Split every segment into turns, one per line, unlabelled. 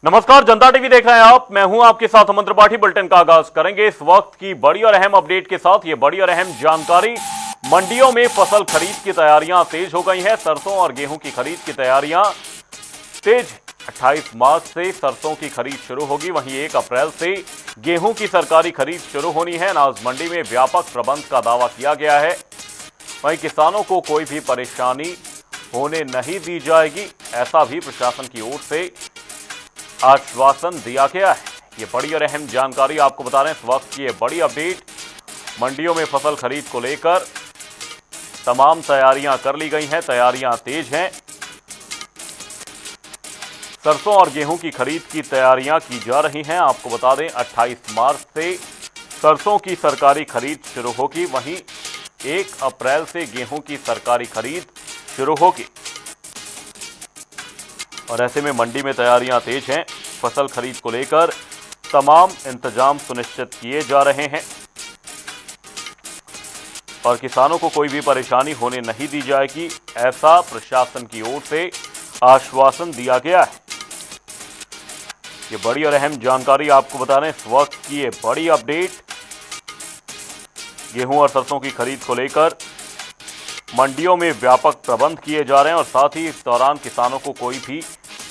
नमस्कार, जनता टीवी देख रहे हैं आप। मैं हूं आपके साथ अमन त्रिपाठी। बुलेटिन का आगाज करेंगे इस वक्त की बड़ी और अहम अपडेट के साथ। ये बड़ी और अहम जानकारी, मंडियों में फसल खरीद की तैयारियां तेज हो गई हैं। सरसों और गेहूं की खरीद की तैयारियां तेज। 28 मार्च से सरसों की खरीद शुरू होगी, वहीं 1 अप्रैल से गेहूं की सरकारी खरीद शुरू होनी है। अनाज मंडी में व्यापक प्रबंध का दावा किया गया है। वहीं किसानों को कोई भी परेशानी होने नहीं दी जाएगी, ऐसा भी प्रशासन की ओर से आश्वासन दिया गया है। ये बड़ी और अहम जानकारी आपको बता रहे हैं इस वक्त की ये बड़ी अपडेट। मंडियों में फसल खरीद को लेकर तमाम तैयारियां कर ली गई हैं, तैयारियां तेज हैं। सरसों और गेहूं की खरीद की तैयारियां की जा रही हैं। आपको बता दें 28 मार्च से सरसों की सरकारी खरीद शुरू होगी, वहीं 1 अप्रैल से गेहूं की सरकारी खरीद शुरू होगी। और ऐसे में मंडी में तैयारियां तेज हैं। फसल खरीद को लेकर तमाम इंतजाम सुनिश्चित किए जा रहे हैं और किसानों को कोई भी परेशानी होने नहीं दी जाएगी, ऐसा प्रशासन की ओर से आश्वासन दिया गया है। ये बड़ी और अहम जानकारी आपको बता रहे हैं इस वक्त की ये बड़ी अपडेट। गेहूं और सरसों की खरीद को लेकर मंडियों में व्यापक प्रबंध किए जा रहे हैं और साथ ही इस दौरान किसानों को कोई भी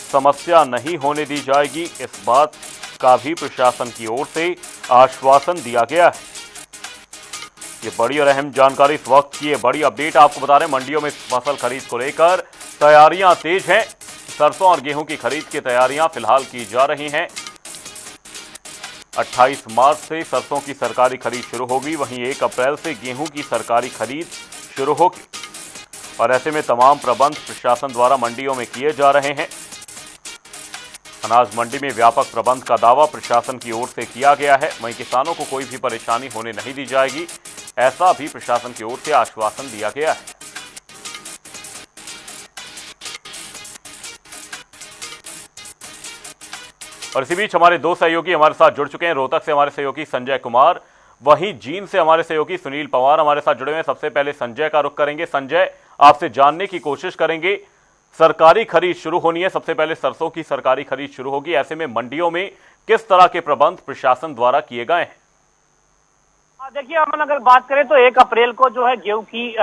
समस्या नहीं होने दी जाएगी, इस बात का भी प्रशासन की ओर से आश्वासन दिया गया है। ये बड़ी और अहम जानकारी, इस वक्त की ये बड़ी अपडेट आपको बता रहे हैं। मंडियों में फसल खरीद को लेकर तैयारियां तेज हैं। सरसों और गेहूं की खरीद की तैयारियां फिलहाल की जा रही हैं। 28 मार्च से सरसों की सरकारी खरीद शुरू होगी, वहीं 1 अप्रैल से गेहूं की सरकारी खरीद शुरू होगी और ऐसे में तमाम प्रबंध प्रशासन द्वारा मंडियों में किए जा रहे हैं। अनाज मंडी में व्यापक प्रबंध का दावा प्रशासन की ओर से किया गया है। वहीं किसानों को कोई भी परेशानी होने नहीं दी जाएगी, ऐसा भी प्रशासन की ओर से आश्वासन दिया गया है। और इसी बीच हमारे 2 सहयोगी हमारे साथ जुड़ चुके हैं। रोहतक से हमारे सहयोगी संजय कुमार, वहीं जींद से हमारे सहयोगी सुनील पवार हमारे साथ जुड़े हुए हैं। सबसे पहले संजय का रुख करेंगे। संजय, आपसे जानने की कोशिश करेंगे, सरकारी खरीद शुरू होनी है, सबसे पहले सरसों की सरकारी खरीद शुरू होगी, ऐसे में मंडियों में किस तरह के प्रबंध प्रशासन द्वारा किए गए हैं?
देखिए अमन, अगर बात करें तो 1 अप्रैल को जो है गेहूं की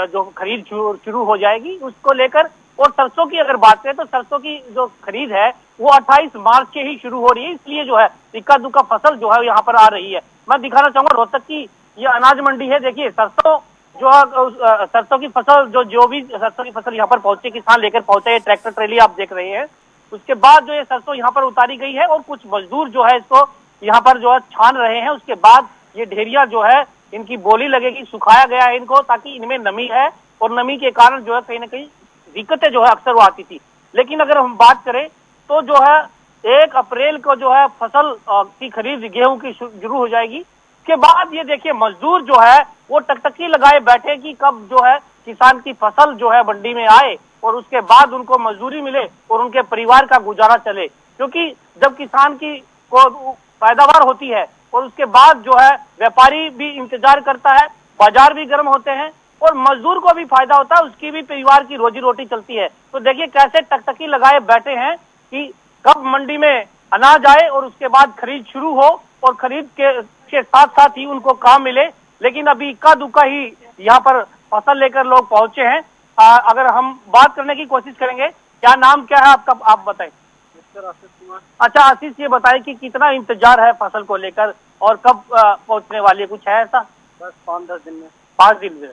जो खरीद शुरू हो जाएगी, उसको लेकर। और सरसों की अगर बात करें तो सरसों की जो खरीद है वो 28 मार्च के ही शुरू हो रही है, इसलिए जो है इक्का दुक्का फसल जो है यहाँ पर आ रही है। मैं दिखाना चाहूंगा रोहतक की ये अनाज मंडी है। देखिए सरसों जो है, सरसों की फसल जो भी सरसों की फसल यहाँ पर पहुंचे, किसान लेकर पहुंचे, ट्रैक्टर ट्रेली आप देख रहे हैं। उसके बाद जो ये सरसों यहाँ पर उतारी गई है और कुछ मजदूर जो है इसको यहाँ पर जो है छान रहे हैं। उसके बाद ये ढेरिया जो है इनकी बोली लगेगी, सुखाया गया है इनको, ताकि इनमें नमी है और नमी के कारण जो है कहीं ना कहीं दिक्कतें जो है अक्सर वो आती थी। लेकिन अगर हम बात करें तो जो है 1 अप्रैल को जो है फसल की खरीद गेहूं की शुरू हो जाएगी। उसके बाद ये देखिए मजदूर जो है वो टकटकी लगाए बैठे कि कब जो है किसान की फसल जो है मंडी में आए और उसके बाद उनको मजदूरी मिले और उनके परिवार का गुजारा चले। क्योंकि जब किसान की को पैदावार होती है और उसके बाद जो है व्यापारी भी इंतजार करता है, बाजार भी गर्म होते हैं और मजदूर को भी फायदा होता है, उसकी भी परिवार की रोजी रोटी चलती है। तो देखिए कैसे टकटकी लगाए बैठे हैं कि कब मंडी में अनाज आए और उसके बाद खरीद शुरू हो और खरीद के साथ साथ ही उनको काम मिले। लेकिन अभी इक्का दुक्का ही यहाँ पर फसल लेकर लोग पहुंचे हैं। अगर हम बात करने की कोशिश करेंगे, क्या नाम क्या है आपका, आप बताएं।
आशीष कुमार।
अच्छा आशीष, ये बताएं कि कितना इंतजार है फसल को लेकर और कब पहुंचने वाली है, कुछ है ऐसा?
बस 5-10 दिन में।
5 दिन में।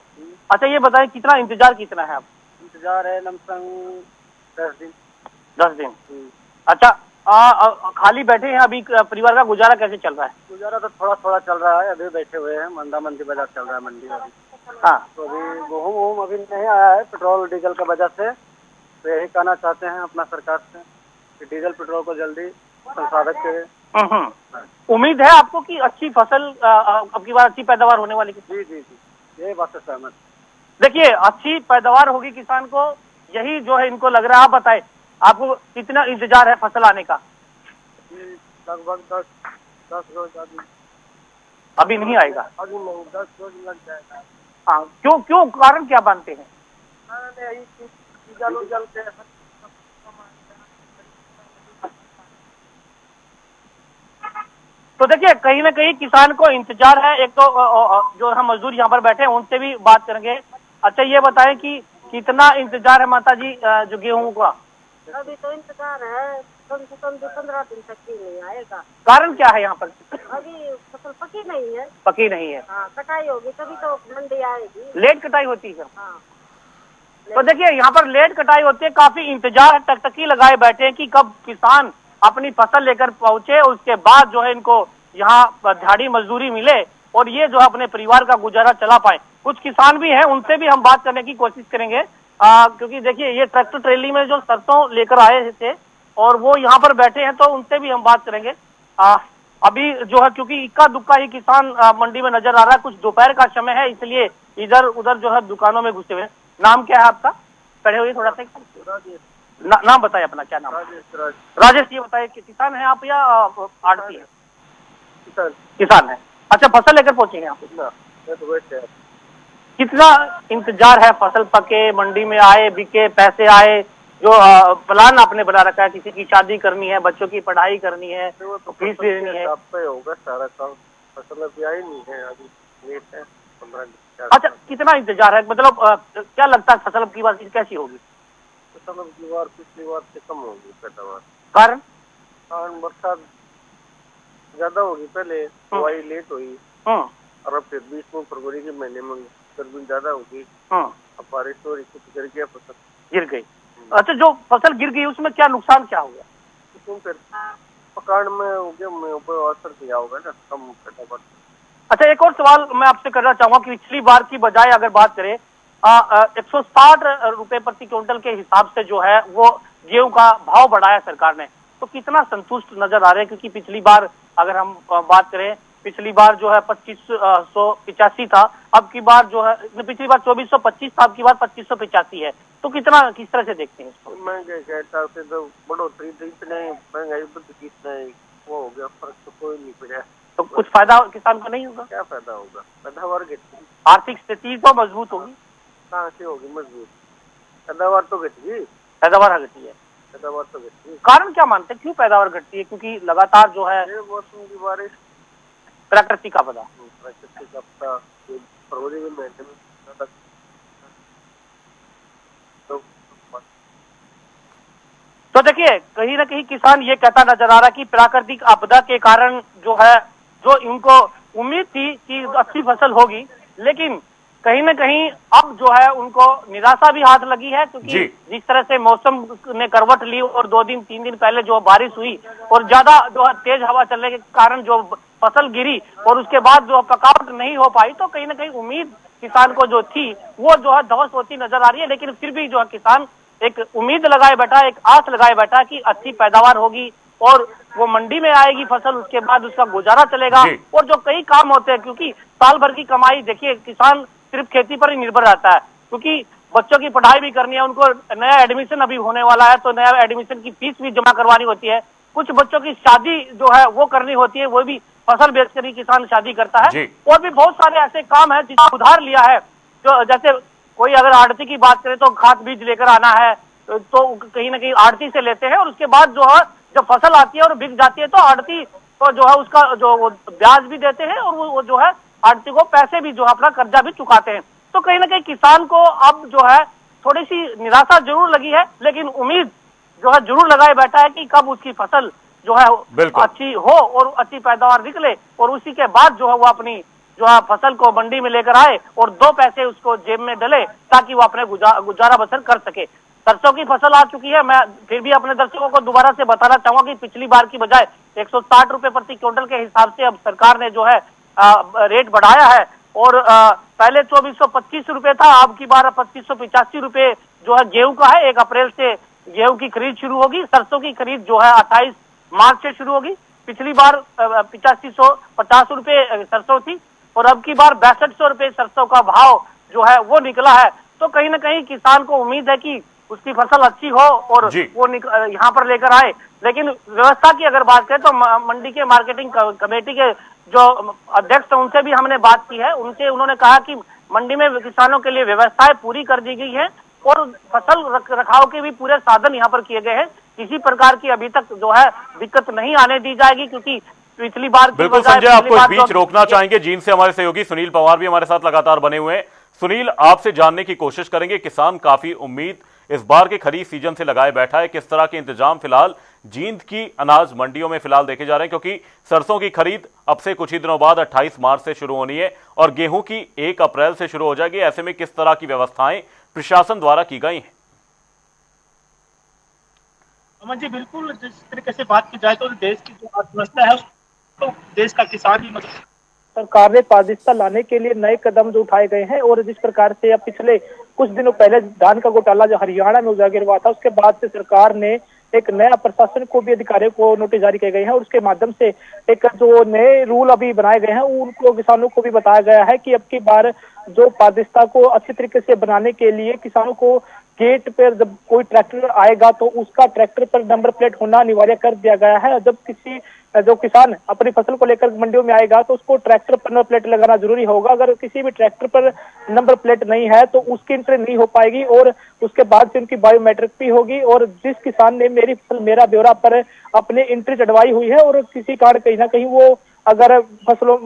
अच्छा ये बताएं कितना इंतजार कितना है आप?
इंतजार है लमसम 10 दिन।
10 दिन। अच्छा, खाली बैठे हैं अभी, परिवार का गुजारा कैसे चल रहा है?
गुजारा तो थोड़ा थोड़ा चल रहा है, अभी बैठे हुए हैं, मंदा मंदी बाजार चल रहा है मंडी में।
हाँ,
तो अभी गेहूँ अभी नहीं आया है पेट्रोल डीजल की वजह से। तो यही कहना चाहते हैं अपना सरकार से कि डीजल पेट्रोल को जल्दी संसाधक करे।
उम्मीद है आपको कि अच्छी फसल अब की बार अच्छी पैदावार होने वाली?
जी जी जी, यही बात से सहमत।
देखिए अच्छी पैदावार होगी किसान को, यही जो है इनको लग रहा है। आप बताएं आपको कितना इंतजार है फसल आने का?
लगभग 10 रोज
अभी नहीं आएगा?
अभी नहीं, 10 रोज लग जाएगा।
हाँ, क्यों क्यों कारण क्या मानते हैं?
डीजल उजल के
तो देखिए कहीं ना कहीं किसान को इंतजार है। एक तो जो हम मजदूर यहाँ पर बैठे हैं उनसे भी बात करेंगे। अच्छा ये बताएं कि कितना इंतजार है माता जी जो गेहूं का?
अभी तो इंतजार है, कम से कम 15 दिन तक ही नहीं आएगा।
कारण क्या है यहाँ पर?
अभी फसल पकी नहीं है।
पकी नहीं है।
हाँ, कटाई होगी तभी तो मंडी आएगी।
लेट कटाई होती है।
हाँ,
तो देखिए यहाँ पर लेट कटाई होती है, काफी इंतजार है, टकटकी लगाए बैठे हैं कि कब किसान अपनी फसल लेकर पहुंचे, उसके बाद जो है इनको यहाँ दिहाड़ी मजदूरी मिले और ये जो है अपने परिवार का गुजारा चला पाए। कुछ किसान भी हैं, उनसे भी हम बात करने की कोशिश करेंगे क्योंकि देखिए ये ट्रैक्टर ट्रेली में जो सरसों लेकर आए थे और वो यहाँ पर बैठे हैं, तो उनसे भी हम बात करेंगे। अभी जो है क्योंकि इक्का दुक्का ही किसान मंडी में नजर आ रहा है, कुछ दोपहर का समय है इसलिए इधर उधर जो है दुकानों में घुसे हुए। नाम क्या है आपका? खड़े हुए थोड़ा सा नाम बताइए अपना, क्या नाम? राजेश। ये बताइए कि किसान है आप या आड़ती है? किसान है। अच्छा, फसल लेकर पहुंचे हैं आप? कितना इंतजार है? फसल पके, मंडी में आए, बिके, पैसे आए, जो प्लान आपने बना रखा है, किसी की शादी करनी है, बच्चों की पढ़ाई करनी है, तो फीस देनी है,
होगा सारा काम। फसल अभी आई नहीं है, अभी लेट है 15 दिन।
अच्छा कितना इंतजार है? मतलब क्या लगता है फसल की बात कैसी होगी?
फसल की बार पिछली बार से कम होगी पैदावार।
कारण
बरसात ज्यादा होगी, पहले बुआई लेट हुई और अब फिर 20 फरवरी के महीने में गर्मी ज्यादा होगी। अब बारिश हो रही, कुछ गिर गया, फसल
गिर गई। अच्छा, जो फसल गिर गई उसमें क्या नुकसान क्या हुआ?
उसमें फिर पकाड़ में हो गया, ऊपर असर किया होगा ना, कम पैदावार।
अच्छा, एक और सवाल मैं आपसे करना चाहूंगा कि पिछली बार की बजाय अगर बात करें 160 रुपए प्रति क्विंटल के हिसाब से जो है वो गेहूं का भाव बढ़ाया सरकार ने, तो कितना संतुष्ट नजर आ रहे हैं? क्योंकि पिछली बार अगर हम बात करें, पिछली बार जो है 2585 था, अब की बार जो है, पिछली बार 2425 था, अब की बार 2585 है। तो कितना, किस तरह से देखते हैं इसको?
महंगाई के हिसाब से तो बढ़ोतरी तो इतने महंगाई कितना वो हो गया, फर्क तो कोई नहीं पड़ा।
तो कुछ फायदा किसान को नहीं होगा?
क्या फायदा होगा? पैदावार घटेगी,
आर्थिक स्थिति तो मजबूत होगी।
कहाँ से होगी मजबूत? पैदावार तो घटेगी।
पैदावार घटी है।
पैदावार तो घटेगी।
कारण क्या मानते हैं क्यों पैदावार घटती है? क्योंकि लगातार जो है
मौसम की बारिश,
प्राकृतिक आपदा,
फरवरी के महीने में
तो देखिए कहीं ना कहीं किसान ये कहता नजर आ रहा कि प्राकृतिक आपदा के कारण जो है, जो इनको उम्मीद थी कि अच्छी फसल होगी, लेकिन कहीं ना कहीं अब जो है उनको निराशा भी हाथ लगी है। क्योंकि जिस तरह से मौसम ने करवट ली और 2 दिन 3 दिन पहले जो बारिश हुई और ज्यादा जो है तेज हवा चलने के कारण जो फसल गिरी और उसके बाद जो पकावट नहीं हो पाई, तो कहीं ना कहीं उम्मीद किसान को जो थी वो जो है ध्वस्त होती नजर आ रही है। लेकिन फिर भी जो है किसान एक उम्मीद लगाए बैठा, एक आस लगाए बैठा कि अच्छी पैदावार होगी और वो मंडी में आएगी फसल, उसके बाद उसका गुजारा चलेगा और जो कई काम होते हैं, क्योंकि साल भर की कमाई, देखिए किसान सिर्फ खेती पर ही निर्भर रहता है, क्योंकि बच्चों की पढ़ाई भी करनी है, उनको नया एडमिशन अभी होने वाला है तो नया एडमिशन की फीस भी जमा करवानी होती है, कुछ बच्चों की शादी जो है वो करनी होती है, वो भी फसल बेचकर ही किसान शादी करता है। और भी बहुत सारे ऐसे काम है जिसका उधार लिया है, जो जैसे कोई अगर आड़ती की बात करें तो खाद बीज लेकर आना है तो कहीं ना कहीं आड़ती से लेते हैं और उसके बाद जो है जब फसल आती है और बिक जाती है तो आड़ती तो जो है उसका जो ब्याज भी देते हैं और वो जो है आड़ती को पैसे भी जो है अपना कर्जा भी चुकाते हैं। तो कहीं ना कहीं किसान को अब जो है थोड़ी सी निराशा जरूर लगी है, लेकिन उम्मीद जो है जरूर लगाए बैठा है कि कब उसकी फसल जो है अच्छी हो और अच्छी पैदावार निकले और उसी के बाद जो है वो अपनी जो है फसल को मंडी में लेकर आए और 2 पैसे उसको जेब में डले ताकि वो अपने गुजारा बसर कर सके। सरसों की फसल आ चुकी है। मैं फिर भी अपने दर्शकों को दोबारा से बताना चाहूंगा कि पिछली बार की बजाय 160 रुपए प्रति क्विंटल के हिसाब से अब सरकार ने जो है रेट बढ़ाया है और पहले 2425 रुपए था, अब की बार 2585 रुपए जो है गेहूं का है। 1 अप्रैल से गेहूं की खरीद शुरू होगी। सरसों की खरीद जो है 28 मार्च से शुरू होगी। पिछली बार 8550 रुपए सरसों थी और अब की बार 6200 रुपए सरसों का भाव जो है वो निकला है। तो कहीं ना कहीं किसान को उम्मीद है कि उसकी फसल अच्छी हो और वो यहाँ पर लेकर आए। लेकिन व्यवस्था की अगर बात करें तो मंडी के मार्केटिंग कमेटी के जो अध्यक्ष हैं उनसे भी हमने बात की है। उन्होंने कहा कि मंडी में किसानों के लिए व्यवस्थाएं पूरी कर दी गई है और फसल रखाव के भी पूरे साधन यहाँ पर किए गए हैं। किसी प्रकार की अभी तक जो है दिक्कत नहीं आने दी जाएगी, क्योंकि पिछली बार की
बिल्कुल
बजाय
संजय, आपको
पिछली
इस
बार
बीच
जो-
रोकना चाहेंगे। जींद से हमारे सहयोगी सुनील पवार भी हमारे साथ लगातार बने हुए हैं। सुनील, आपसे जानने की कोशिश करेंगे, किसान काफी उम्मीद इस बार के खरीफ सीजन से लगाए बैठा है, किस तरह के इंतजाम फिलहाल जींद की अनाज मंडियों में फिलहाल देखे जा रहे हैं, क्योंकि सरसों की खरीद अब से कुछ ही दिनों बाद 28 मार्च से शुरू होनी है और गेहूं की 1 अप्रैल से शुरू हो जाएगी। ऐसे में किस तरह की व्यवस्थाएं प्रशासन द्वारा की गई हैं?
अमन जी, बिल्कुल जिस तरीके से बात की जाए तो देश की जो अर्थव्यवस्था है तो देश का किसान भी
सरकार ने पारदर्शिता लाने के लिए नए कदम जो उठाए गए हैं और जिस प्रकार से अब पिछले कुछ दिनों पहले धान का घोटाला जो हरियाणा में उजागर हुआ था, उसके बाद से सरकार ने एक नया प्रशासन को भी अधिकारियों को नोटिस जारी किए गए हैं और उसके माध्यम से एक जो नए रूल अभी बनाए गए हैं उनको किसानों को भी बताया गया है कि अब की बार जो पारदर्शिता को अच्छी तरीके से बनाने के लिए किसानों को गेट पर जब कोई ट्रैक्टर आएगा तो उसका ट्रैक्टर पर नंबर प्लेट होना अनिवार्य कर दिया गया है। जब किसी जो किसान अपनी फसल को लेकर मंडियों में आएगा तो उसको ट्रैक्टर पर नंबर प्लेट लगाना जरूरी होगा। अगर किसी भी ट्रैक्टर पर नंबर प्लेट नहीं है तो उसकी एंट्री नहीं हो पाएगी और उसके बाद से उनकी बायोमेट्रिक भी होगी। और जिस किसान ने मेरी फसल मेरा ब्यौरा पर अपनी एंट्री चढ़वाई हुई है और किसी कारण कहीं ना कहीं वो अगर फसलों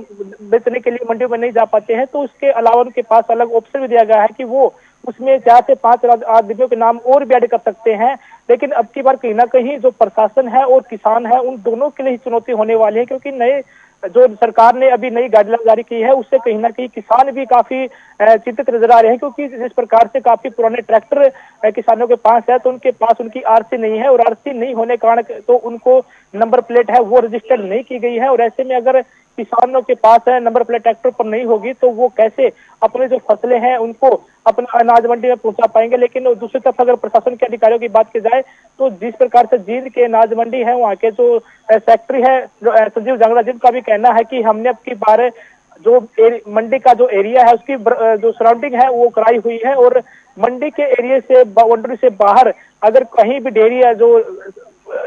बेचने के लिए मंडियों में नहीं जा पाते हैं तो उसके अलावा उनके पास अलग ऑप्शन भी दिया गया है कि वो उसमें 4 से 5 आदमियों के नाम और भी ऐड कर सकते हैं। लेकिन अब की बार कहीं ना कहीं जो प्रशासन है और किसान है उन दोनों के लिए ही चुनौती होने वाली है, क्योंकि नए जो सरकार ने अभी नई गाइडलाइन जारी की है उससे कहीं ना कहीं किसान भी काफी चिंतित नजर आ रहे हैं, क्योंकि जिस प्रकार से काफी पुराने ट्रैक्टर किसानों के पास है तो उनके पास उनकी आरसी नहीं है और आरसी नहीं होने के कारण तो उनको नंबर प्लेट है वो रजिस्टर्ड नहीं की गई है। और ऐसे में अगर किसानों के पास है नंबर प्लेट ट्रैक्टर पर नहीं होगी तो वो कैसे अपने जो फसलें हैं उनको अपना अनाज मंडी में पहुंचा पाएंगे। लेकिन दूसरी तरफ अगर प्रशासन के अधिकारियों की बात की जाए तो जिस प्रकार से जींद के अनाज मंडी है वहाँ के जो सेक्रेटरी है संजीव जांगड़ा, जिनका भी कहना है कि हमने अब की बार जो मंडी का जो एरिया है उसकी जो सराउंडिंग है वो कराई हुई है और मंडी के एरिया से बाउंड्री से बाहर अगर कहीं भी डेयरी है जो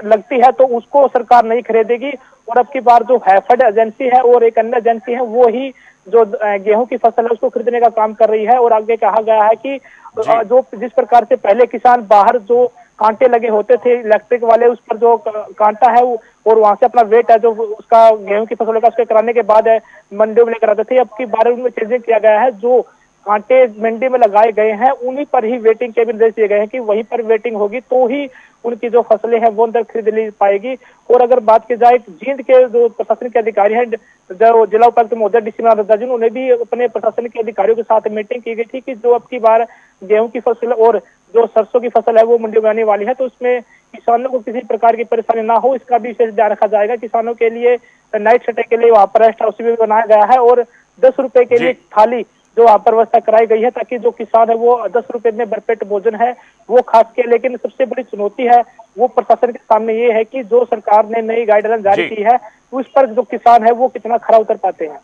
लगती है तो उसको सरकार नहीं खरीदेगी। और अब की बार जो हैफेड एजेंसी है और एक अन्य एजेंसी है वो ही जो गेहूं की फसल है उसको खरीदने का काम कर रही है। और आगे कहा गया है कि जो जिस प्रकार से पहले किसान बाहर जो कांटे लगे होते थे इलेक्ट्रिक वाले उस पर जो कांटा है और वहां से अपना वेट है जो उसका गेहूं की फसल का उसके कराने के बाद मंडियों में लेकर आते थे, अब की बार उनमें चेंजिंग किया गया है। जो कांटे मंडी में लगाए गए हैं उन्हीं पर ही वेटिंग के भी निर्देश दिए गए हैं कि वहीं पर वेटिंग होगी तो ही उनकी जो फसलें हैं वो अंदर खरीद ली पाएगी। और अगर बात की जाए जींद के जो प्रशासन के अधिकारी हैं, जो जिला उपायुक्त महोदय डी सी उन्होंने भी अपने प्रशासन के अधिकारियों के साथ मीटिंग की गई थी कि जो अब की बार गेहूं की फसल और जो सरसों की फसल है वो मंडी में आने वाली है तो उसमें किसानों को किसी प्रकार की परेशानी ना हो इसका भी विशेष ध्यान रखा जाएगा। किसानों के लिए नाइट स्टे के लिए वहां पर रेस्ट हाउस भी बनाया गया है और 10 रुपए के लिए थाली जो वहां पर व्यवस्था कराई गई है ताकि जो किसान है वो 10 रुपए में भरपेट भोजन है वो खा सके। लेकिन सबसे बड़ी चुनौती है वो प्रशासन के सामने ये है कि जो सरकार ने नई गाइडलाइन जारी की है उस पर जो किसान है वो कितना खरा उतर पाते हैं।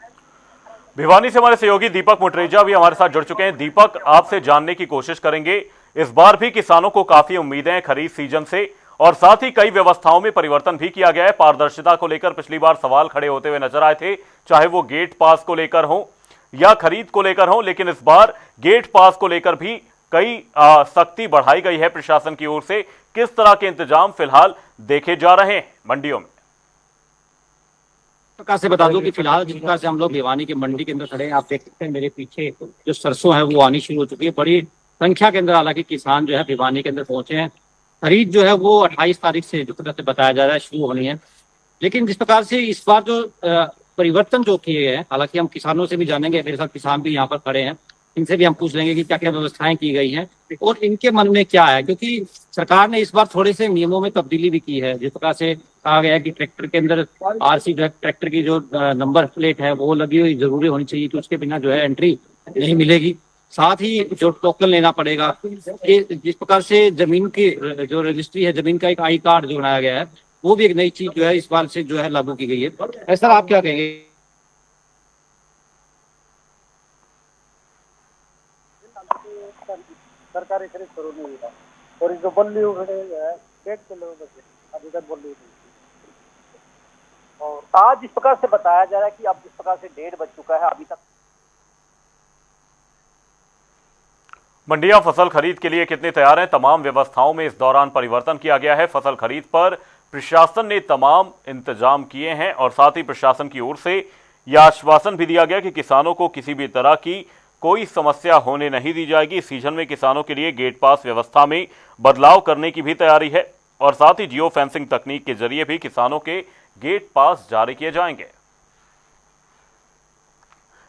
भिवानी से हमारे सहयोगी दीपक मुटरेजा भी हमारे साथ जुड़ चुके हैं। दीपक, आपसे जानने की कोशिश करेंगे, इस बार भी किसानों को काफी उम्मीदें हैं खरीफ सीजन से और साथ ही कई व्यवस्थाओं में परिवर्तन भी किया गया है। पारदर्शिता को लेकर पिछली बार सवाल खड़े होते हुए नजर आए थे, चाहे वो गेट पास को लेकर हो या खरीद को लेकर हो, लेकिन इस बार गेट पास को लेकर भी कई सख्ती बढ़ाई गई है प्रशासन की ओर से। किस तरह के इंतजाम फिलहाल देखे जा रहे हैं मंडियों में?
प्रकार से बता दूं कि फिलहाल जिस प्रकार से हम लोग भिवानी के मंडी के अंदर खड़े हैं, आप देख सकते हैं मेरे पीछे जो सरसों है वो आनी शुरू हो चुकी है। बड़ी संख्या के अंदर हालांकि किसान जो है भिवानी के अंदर पहुंचे हैं। खरीद जो है वो 28 तारीख से जिस तरह से बताया जा रहा है शुरू होनी है। लेकिन जिस प्रकार से इस बार जो परिवर्तन जो किए गए हैं, हालांकि हम किसानों से भी जानेंगे, मेरे साथ किसान भी यहाँ पर खड़े हैं, इनसे भी हम पूछ लेंगे कि क्या क्या व्यवस्थाएं की गई हैं और इनके मन में क्या है, क्योंकि सरकार ने इस बार थोड़े से नियमों में तब्दीली भी की है। जिस प्रकार से कहा गया है कि ट्रैक्टर के अंदर आरसी ट्रैक्टर की जो नंबर प्लेट है वो लगी हुई जरूरी होनी चाहिए कि उसके बिना जो है एंट्री नहीं मिलेगी। साथ ही जो टोकन लेना पड़ेगा, जिस प्रकार से जमीन की जो रजिस्ट्री है, जमीन का एक आई कार्ड जो बनाया गया है वो भी एक नई चीज जो है इस बार से जो है लागू की गई है। ऐसा आप क्या कहेंगे?
सरकारी खरीद शुरू नहीं हुआ और जो बल्ली उड़े है 1.5 किलो अभी तक बल्ली
और आज जिस प्रकार से बताया जा रहा है कि अब जिस प्रकार से 1:30 बज चुका है अभी तक
मंडियां फसल खरीद के लिए कितने तैयार हैं? तमाम व्यवस्थाओं में इस दौरान परिवर्तन किया गया है। फसल खरीद पर प्रशासन ने तमाम इंतजाम किए हैं और साथ ही प्रशासन की ओर से यह आश्वासन भी दिया गया कि किसानों को किसी भी तरह की कोई समस्या होने नहीं दी जाएगी। इस सीजन में किसानों के लिए गेट पास व्यवस्था में बदलाव करने की भी तैयारी है और साथ ही जियो फेंसिंग तकनीक के जरिए भी किसानों के गेट पास जारी किए जाएंगे।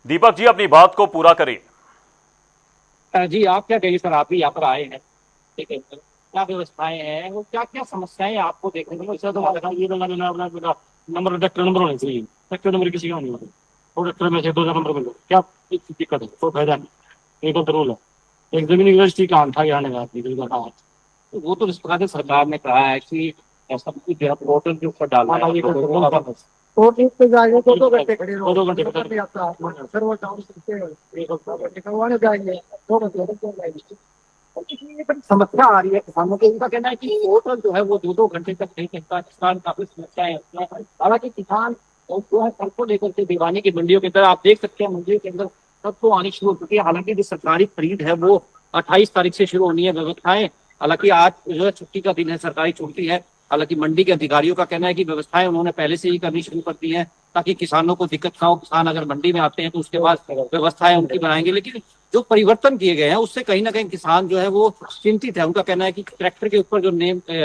दीपक जी, अपनी बात को पूरा करिए।
जी, आप क्या कहिए सर, आप भी यहाँ पर आए हैं, ठीक है, क्या व्यवस्थाएं हैं और क्या क्या समस्याएं आपको देखने को मिली? तो ये नंबर डॉक्टर नंबर होने चाहिए, डॉक्टर नंबर किसी का नहीं होता, और डॉक्टर में से 2000 नंबर मिल क्या दिक्कत है? तो फायदा नहीं, एक रूल है, एक जमीन रजिस्ट्री का था यहाँ का, तो वो तो इस प्रकार से सरकार ने कहा है कि सब कुछ जो है पोर्टल के ऊपर डालना है।
पोर्टल पे जाएंगे तो 2 घंटे खड़े रहो,
2 घंटे
नहीं आता फिर वो डाउन करके करवाने जाएंगे 2 घंटे।
ये बड़ी समस्या आ रही है किसानों को। इनका कहना है कि पोर्टल जो है वो 2-2 घंटे तक नहीं चलता, किसान काफी समस्याएं होती हैं। हालांकि किसान जो है फल को लेकर के भिवानी की मंडियों के अंदर आप देख सकते हैं, मंडियों के अंदर सब तो आनी शुरू हो चुकी है। हालांकि जो सरकारी खरीद है वो 28 तारीख से शुरू होनी है व्यवस्थाएं। हालांकि आज जो है छुट्टी का दिन है, सरकारी छुट्टी है। हालांकि मंडी के अधिकारियों का कहना है कि व्यवस्थाएं उन्होंने पहले से ही करनी शुरू कर दी है ताकि किसानों को दिक्कत ना हो। किसान अगर मंडी में आते हैं तो उसके बाद व्यवस्थाएं उनकी बनाएंगे। लेकिन जो परिवर्तन किए गए हैं उससे कहीं ना कहीं किसान जो है वो चिंतित है। उनका कहना है कि ट्रैक्टर के ऊपर जो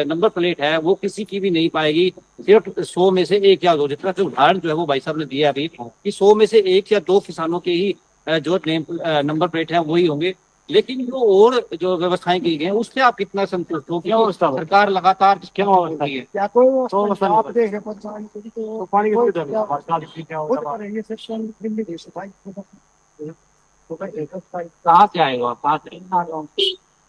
नंबर प्लेट है वो किसी की भी नहीं पाएगी, सिर्फ 100 में से 1 या 2, जितना जो उदाहरण जो है वो भाई साहब ने दिया अभी कि 100 में से 1 या 2 किसानों के ही जो नंबर प्लेट है वही होंगे। लेकिन जो और जो व्यवस्थाएं की गई हैं उससे आप कितना संतुष्ट हो? क्या सरकार लगातार क्या व्यवस्था है?
क्या कोई आप देखे तो पानी
कहाँ से आएगा, कहाँ से?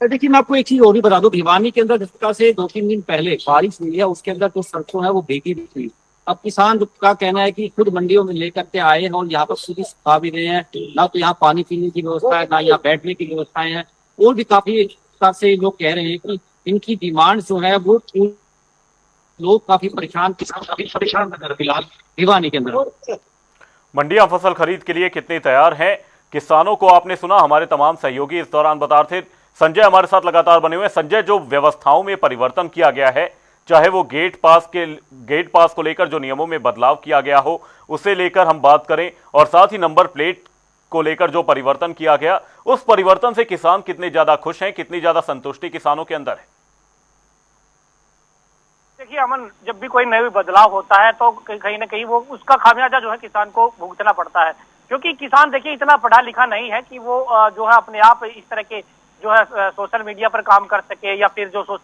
देखिए, मैं आपको एक चीज और भी बता दूं, भिवानी के अंदर जिस तरह से 2-3 दिन पहले बारिश हुई है उसके अंदर जो सड़कों है वो भीगी भी थी। अब किसान का कहना है कि खुद मंडियों में लेकर के आए हैं और यहाँ पर खुद ही सुखा भी रहे हैं। ना तो यहाँ पानी पीने की व्यवस्था है, ना यहाँ बैठने की व्यवस्थाएं हैं। और भी काफी से लोग कह रहे हैं कि इनकी डिमांड जो है वो लोग काफी परेशान, किसान काफी परेशान नजर फिलहाल भिवानी के अंदर।
मंडियां फसल खरीद के लिए कितनी तैयार हैं किसानों को आपने सुना। हमारे तमाम सहयोगी इस दौरान बता रहे थे। संजय हमारे साथ लगातार बने हुए हैं। संजय, जो व्यवस्थाओं में परिवर्तन किया गया है, चाहे वो गेट पास को लेकर जो नियमों में बदलाव किया गया हो उसे लेकर हम बात करें, और साथ ही नंबर प्लेट को लेकर जो परिवर्तन किया गया, उस परिवर्तन से किसान कितने ज्यादा खुश हैं, कितनी ज्यादा संतुष्टि किसानों के अंदर है?
देखिए अमन, जब भी कोई नया बदलाव होता है तो कहीं ना कहीं वो उसका खामियाजा जो है किसान को भुगतना पड़ता है। क्योंकि किसान देखिए इतना पढ़ा लिखा नहीं है कि वो जो है अपने आप इस तरह के जो है सोशल मीडिया पर काम कर सके या फिर जो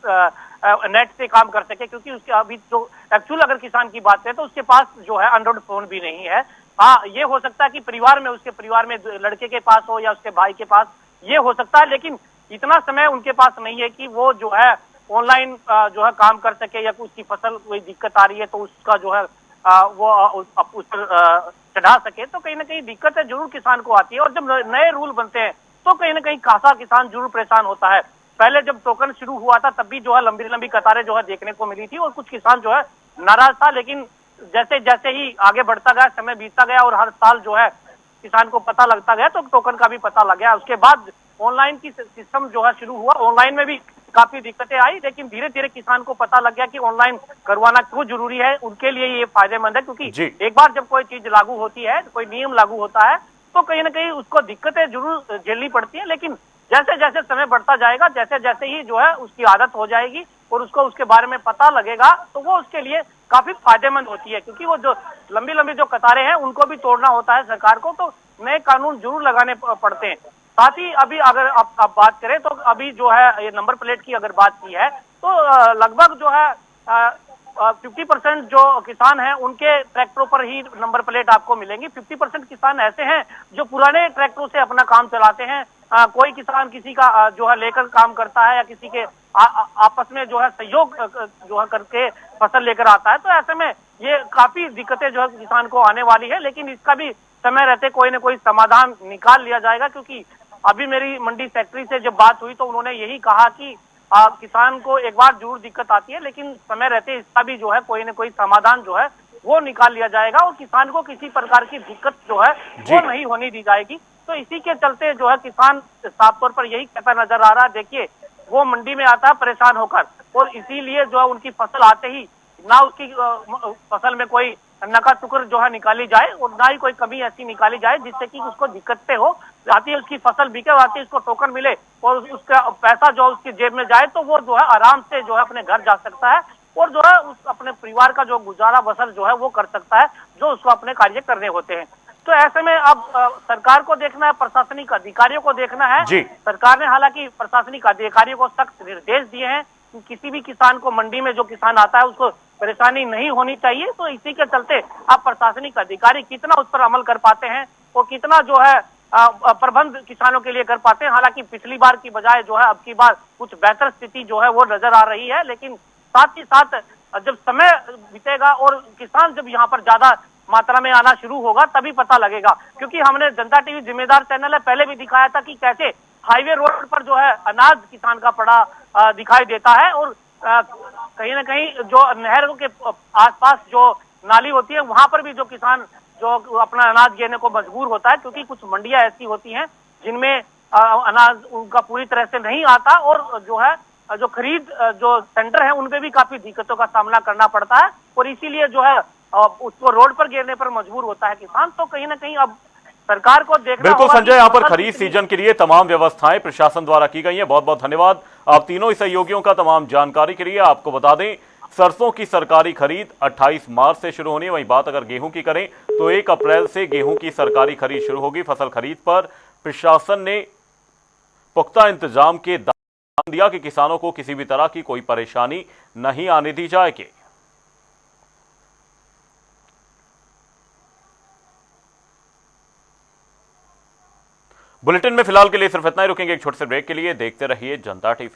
नेट से काम कर सके। क्योंकि उसके अभी जो एक्चुअल अगर किसान की बात करें तो उसके पास जो है एंड्रॉइड फोन भी नहीं है। हाँ, ये हो सकता है कि उसके परिवार में लड़के के पास हो या उसके भाई के पास, ये हो सकता है। लेकिन इतना समय उनके पास नहीं है कि वो जो है ऑनलाइन जो है काम कर सके, या उसकी फसल कोई दिक्कत आ रही है तो उसका जो है वो उस पर चढ़ा सके। तो कहीं ना कहीं दिक्कतें जरूर किसान को आती है। और जब नए रूल बनते हैं तो कहीं ना कहीं खासा किसान जरूर परेशान होता है। पहले जब टोकन शुरू हुआ था तब भी जो है लंबी लंबी कतारें जो है देखने को मिली थी और कुछ किसान जो है नाराज था। लेकिन जैसे जैसे ही आगे बढ़ता गया, समय बीतता गया और हर साल जो है किसान को पता लगता गया तो टोकन का भी पता लग गया। उसके बाद ऑनलाइन की सिस्टम जो है शुरू हुआ। ऑनलाइन में भी काफी दिक्कतें आई, लेकिन धीरे धीरे किसान को पता लग गया कि ऑनलाइन करवाना क्यों जरूरी है, उनके लिए ये फायदेमंद है। क्योंकि एक बार जब कोई चीज लागू होती है, कोई नियम लागू होता है तो कहीं ना कहीं उसको दिक्कतें जरूर झेलनी पड़ती है। लेकिन जैसे जैसे समय बढ़ता जाएगा, जैसे जैसे ही जो है उसकी आदत हो जाएगी और उसको उसके बारे में पता लगेगा तो वो उसके लिए काफी फायदेमंद होती है। क्योंकि वो जो लंबी लंबी जो कतारें हैं उनको भी तोड़ना होता है सरकार को, तो नए कानून जरूर लगाने पड़ते हैं। साथ ही अभी अगर आप बात करें तो अभी जो है ये नंबर प्लेट की अगर बात की है तो लगभग जो है 50% जो किसान हैं उनके ट्रैक्टरों पर ही नंबर प्लेट आपको मिलेंगी। 50% किसान ऐसे हैं जो पुराने ट्रैक्टरों से अपना काम चलाते हैं। कोई किसान किसी का जो है लेकर काम करता है या किसी के आपस में जो है सहयोग जो है करके फसल लेकर आता है। तो ऐसे में ये काफी दिक्कतें जो है किसान को आने वाली है। लेकिन इसका भी समय रहते कोई न कोई समाधान निकाल लिया जाएगा। क्योंकि अभी मेरी मंडी सेक्रेटरी से जब बात हुई तो उन्होंने यही कहा कि किसान को एक बार जरूर दिक्कत आती है, लेकिन समय रहते इसका भी जो है कोई न कोई समाधान जो है वो निकाल लिया जाएगा और किसान को किसी प्रकार की दिक्कत जो है वो नहीं होने दी जाएगी। तो इसी के चलते जो है किसान साफ तौर पर यही कहता नजर आ रहा है। देखिए, वो मंडी में आता है परेशान होकर और इसीलिए जो है उनकी फसल आते ही ना उसकी फसल में कोई नका टुकर जो है निकाली जाए और ना ही कोई कमी ऐसी निकाली जाए जिससे कि उसको दिक्कतें हो, आती है उसकी फसल बिके, आती है उसको टोकन मिले और उसका पैसा जो उसकी जेब में जाए तो वो जो है आराम से जो है अपने घर जा सकता है और जो है उस अपने परिवार का जो गुजारा बसर जो है वो कर सकता है जो उसको अपने कार्य करने होते हैं। तो ऐसे में अब सरकार को देखना है, प्रशासनिक अधिकारियों को देखना है। सरकार ने हालांकि प्रशासनिक अधिकारियों को सख्त निर्देश दिए हैं कि किसी भी किसान को मंडी में जो किसान आता है उसको परेशानी नहीं होनी चाहिए। तो इसी के चलते अब प्रशासनिक अधिकारी कितना उस पर अमल कर पाते हैं और कितना जो है प्रबंध किसानों के लिए कर पाते हैं। हालांकि पिछली बार की बजाय जो है अब की बार कुछ बेहतर स्थिति जो है वो नजर आ रही है, लेकिन साथ ही साथ जब समय बीतेगा और किसान जब यहाँ पर ज्यादा मात्रा में आना शुरू होगा तभी पता लगेगा। क्योंकि हमने जनता टीवी जिम्मेदार चैनल है पहले भी दिखाया था कि कैसे हाईवे रोड पर जो है अनाज किसान का पड़ा दिखाई देता है और कहीं ना कहीं जो नहरों के आसपास जो नाली होती है वहां पर भी जो किसान जो अपना अनाज गिरने को मजबूर होता है, क्योंकि कुछ मंडियां ऐसी होती हैं जिनमें अनाज उनका पूरी तरह से नहीं आता और जो है जो खरीद जो सेंटर है उनपे भी काफी दिक्कतों का सामना करना पड़ता है और इसीलिए जो है उसको रोड पर गिरने पर मजबूर होता है किसान। तो कहीं ना कहीं अब सरकार को देखना
बिल्कुल
होगा
संजय, यहाँ पर खरीद सीजन के लिए तमाम व्यवस्थाएं प्रशासन द्वारा की गई हैं। बहुत बहुत धन्यवाद आप तीनों ही सहयोगियों का तमाम जानकारी के लिए। आपको बता दें सरसों की सरकारी खरीद 28 मार्च से शुरू होनी है। वहीं बात अगर गेहूं की करें तो 1 अप्रैल से गेहूं की सरकारी खरीद शुरू होगी। फसल खरीद पर प्रशासन ने पुख्ता इंतजाम के दावा दिया कि किसानों को किसी भी तरह की कोई परेशानी नहीं आने दी जाएगी। बुलेटिन में फिलहाल के लिए सिर्फ इतना ही, रुकेंगे एक छोटे से ब्रेक के लिए। देखते रहिए जनता टीवी।